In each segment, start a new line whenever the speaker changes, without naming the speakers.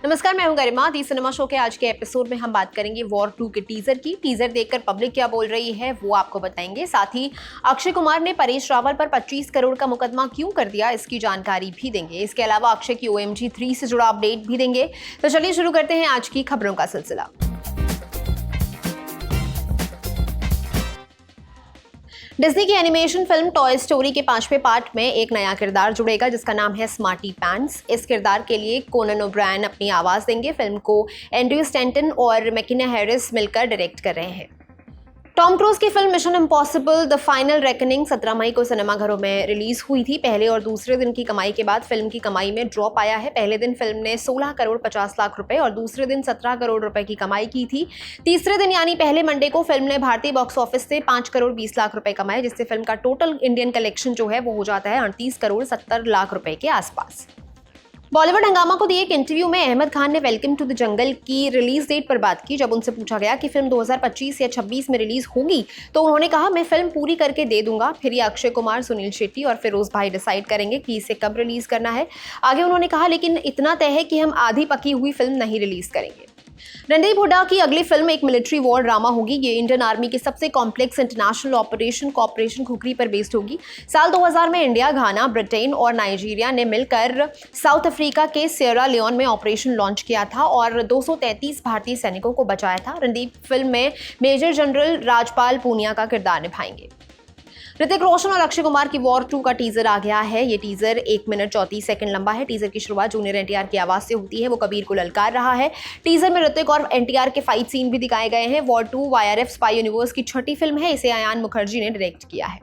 नमस्कार, मैं हूं गरिमा। दी सिनेमा शो के आज के एपिसोड में हम बात करेंगे वॉर 2 के टीजर की। टीजर देखकर पब्लिक क्या बोल रही है वो आपको बताएंगे। साथ ही अक्षय कुमार ने परेश रावल पर 25 करोड़ का मुकदमा क्यों कर दिया, इसकी जानकारी भी देंगे। इसके अलावा अक्षय की OMG 3 से जुड़ा अपडेट भी देंगे। तो चलिए शुरू करते हैं आज की खबरों का सिलसिला। डिज्नी की एनिमेशन फिल्म टॉय स्टोरी के 5वें पार्ट में एक नया किरदार जुड़ेगा जिसका नाम है स्मार्टी पैंट्स। इस किरदार के लिए कोनन ओब्रायन अपनी आवाज देंगे। फिल्म को एंड्रयू स्टैंटन और मैकिना हैरिस मिलकर डायरेक्ट कर रहे हैं। टॉम क्रूज की film mission impossible the final reckoning 17 मई को सिनेमाघरों में रिलीज हुई थी। पहले और दूसरे दिन की कमाई के बाद फिल्म की कमाई में ड्रॉप आया है। पहले दिन फिल्म ने 16 करोड़ 50 लाख रुपए और दूसरे दिन 17 करोड़ रुपए की कमाई की थी। तीसरे दिन यानी पहले मंडे को फिल्म ने भारतीय बॉक्स ऑफिस से 5 करोड़ 20 लाख रुपए कमाए, जिससे फिल्म का टोटल इंडियन कलेक्शन जो है वो हो जाता है 38 करोड़ 70 लाख रुपए के आसपास। बॉलीवुड हंगामा को दिए एक इंटरव्यू में अहमद खान ने वेलकम टू द जंगल की रिलीज डेट पर बात की। जब उनसे पूछा गया कि फिल्म 2025 या 26 में रिलीज होगी तो उन्होंने कहा, मैं फिल्म पूरी करके दे दूंगा, फिर ये अक्षय कुमार, सुनील शेट्टी और फिरोज भाई डिसाइड करेंगे कि इसे कब रिलीज करना है। आगे उन्होंने कहा, लेकिन इतना तय है कि हम आधी पकी हुई फिल्म नहीं रिलीज करेंगे। रणदीप हुड्डा की अगली फिल्म एक मिलिट्री वॉर ड्रामा होगी। ये इंडियन आर्मी की सबसे कॉम्प्लेक्स इंटरनेशनल ऑपरेशन खुखरी पर बेस्ड होगी। साल 2000 में इंडिया, घाना, ब्रिटेन और नाइजीरिया ने मिलकर साउथ अफ्रीका के सियरा लियोन में ऑपरेशन लॉन्च किया था और 233 भारतीय सैनिकों को बचाया था। रणदीप फिल्म में मेजर जनरल राजपाल पूनिया का किरदार निभाएंगे। ऋतिक रोशन और अक्षय कुमार की वॉर 2 का टीजर आ गया है। ये टीजर 1 मिनट 34 सेकंड लंबा है। टीजर की शुरुआत जूनियर NTR की आवाज से होती है। वो कबीर को ललकार रहा है। टीजर में ऋतिक और NTR के फाइट सीन भी दिखाए गए हैं। वॉर 2 YRF स्पाई यूनिवर्स की छठी फिल्म है। इसे अयान मुखर्जी ने डायरेक्ट किया है।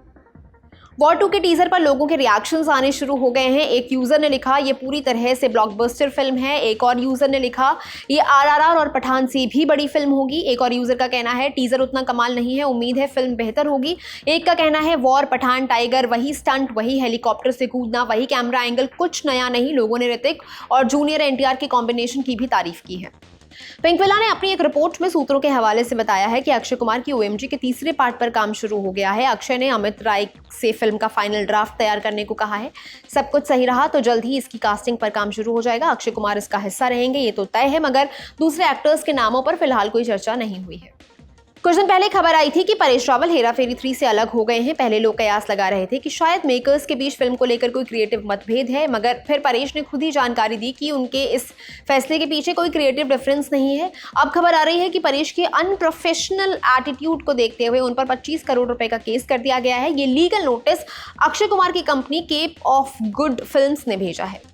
वॉर 2 के टीजर पर लोगों के रिएक्शंस आने शुरू हो गए हैं। एक यूजर ने लिखा, ये पूरी तरह से ब्लॉकबस्टर फिल्म है। एक और यूजर ने लिखा, ये RRR और पठान से भी बड़ी फिल्म होगी। एक और यूजर का कहना है, टीजर उतना कमाल नहीं है, उम्मीद है फिल्म बेहतर होगी। एक का कहना है, वॉर, पठान, टाइगर, वही स्टंट, वही हेलीकॉप्टर से कूदना, वही कैमरा एंगल, कुछ नया नहीं। लोगों ने ऋतिक और जूनियर NTR के कॉम्बिनेशन की भी तारीफ की है। पिंकविला ने अपनी एक रिपोर्ट में सूत्रों के हवाले से बताया है कि अक्षय कुमार की OMG के तीसरे पार्ट पर काम शुरू हो गया है। अक्षय ने अमित राय से फिल्म का फाइनल ड्राफ्ट तैयार करने को कहा है। सब कुछ सही रहा तो जल्द ही इसकी कास्टिंग पर काम शुरू हो जाएगा। अक्षय कुमार इसका हिस्सा रहेंगे, ये तो तय है, मगर दूसरे एक्टर्स के नामों पर फिलहाल कोई चर्चा नहीं हुई है। कुछ दिन पहले खबर आई थी कि परेश रावल हेरा फेरी 3 से अलग हो गए हैं। पहले लोग कयास लगा रहे थे कि शायद मेकर्स के बीच फिल्म को लेकर कोई क्रिएटिव मतभेद है, मगर फिर परेश ने खुद ही जानकारी दी कि उनके इस फैसले के पीछे कोई क्रिएटिव डिफरेंस नहीं है। अब खबर आ रही है कि परेश के अनप्रोफेशनल एटीट्यूड को देखते हुए उन पर 25 करोड़ रुपए का केस कर दिया गया है। ये लीगल नोटिस अक्षय कुमार की company cape of good films ने भेजा है।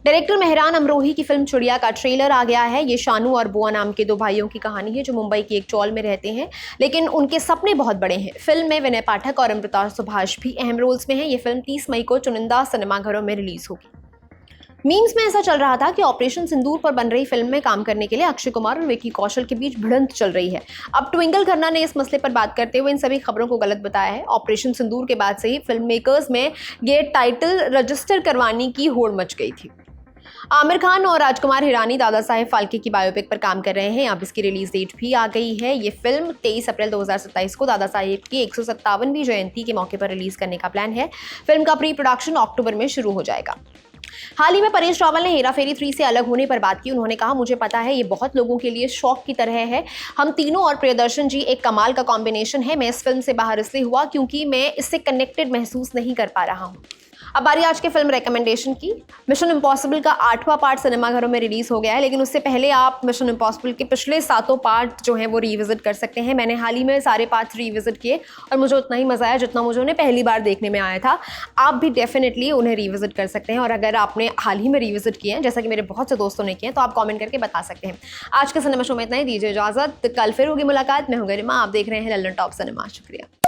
डायरेक्टर मेहरान अमरोही की फिल्म चिड़िया का ट्रेलर आ गया है। ये शानू और बुआ नाम के 2 भाइयों की कहानी है जो मुंबई की एक चौल में रहते हैं, लेकिन उनके सपने बहुत बड़े हैं। फिल्म में विनय पाठक और अमृता सुभाष भी अहम रोल्स में हैं। ये फिल्म 30 मई को चुनिंदा सिनेमाघरों में रिलीज होगी। मीम्स में ऐसा चल रहा था कि ऑपरेशन सिंदूर पर बन रही फिल्म में काम करने के लिए अक्षय कुमार और विकी कौशल के बीच भिड़ंत चल रही है। अब ट्विंकल खन्ना ने इस मसले पर बात करते हुए इन सभी खबरों को गलत बताया है। ऑपरेशन सिंदूर के बाद से ही फिल्म मेकर्स में ये टाइटल रजिस्टर करवाने की होड़ मच गई थी। आमिर खान और राजकुमार हिरानी दादा साहेब फाल्के की बायोपिक पर काम कर रहे हैं। अब इसकी रिलीज डेट भी आ गई है। ये फिल्म 23 अप्रैल 2027 को दादा साहेब की 157वीं जयंती के मौके पर रिलीज करने का प्लान है। फिल्म का प्री प्रोडक्शन अक्टूबर में शुरू हो जाएगा। हाल ही में परेश रावल ने हेरा फेरी 3 से अलग होने पर बात की। उन्होंने कहा, मुझे पता है ये बहुत लोगों के लिए शौक की तरह है। हम तीनों और प्रियदर्शन जी एक कमाल का कॉम्बिनेशन है। मैं इस फिल्म से बाहर इसलिए हुआ क्योंकि मैं इससे कनेक्टेड महसूस नहीं कर पा रहा हूँ। अब बारी आज के फिल्म रिकमेंडेशन की। मिशन इम्पॉसिबल का 8वां पार्ट सिनेमाघरों में रिलीज हो गया है, लेकिन उससे पहले आप मिशन इम्पॉसिबल के पिछले 7 पार्ट जो हैं वो रिविजिट कर सकते हैं। मैंने हाल ही में सारे पार्ट्स रिविजिट किए और मुझे उतना ही मजा आया जितना मुझे उन्हें पहली बार देखने में आया था। आप भी डेफिनेटली उन्हें रिविजिट कर सकते हैं और अगर आपने हाल ही में रिविजिट किए हैं, जैसा कि मेरे बहुत से दोस्तों ने किए हैं, तो आप कॉमेंट करके बता सकते हैं। आज के सिनेमा शो में इतना ही। दीजिए इजाजत, कल फिर होगी मुलाकात। मैं हूं गरिमा, आप देख रहे हैं लल्लन टॉप सिनेमा। शुक्रिया।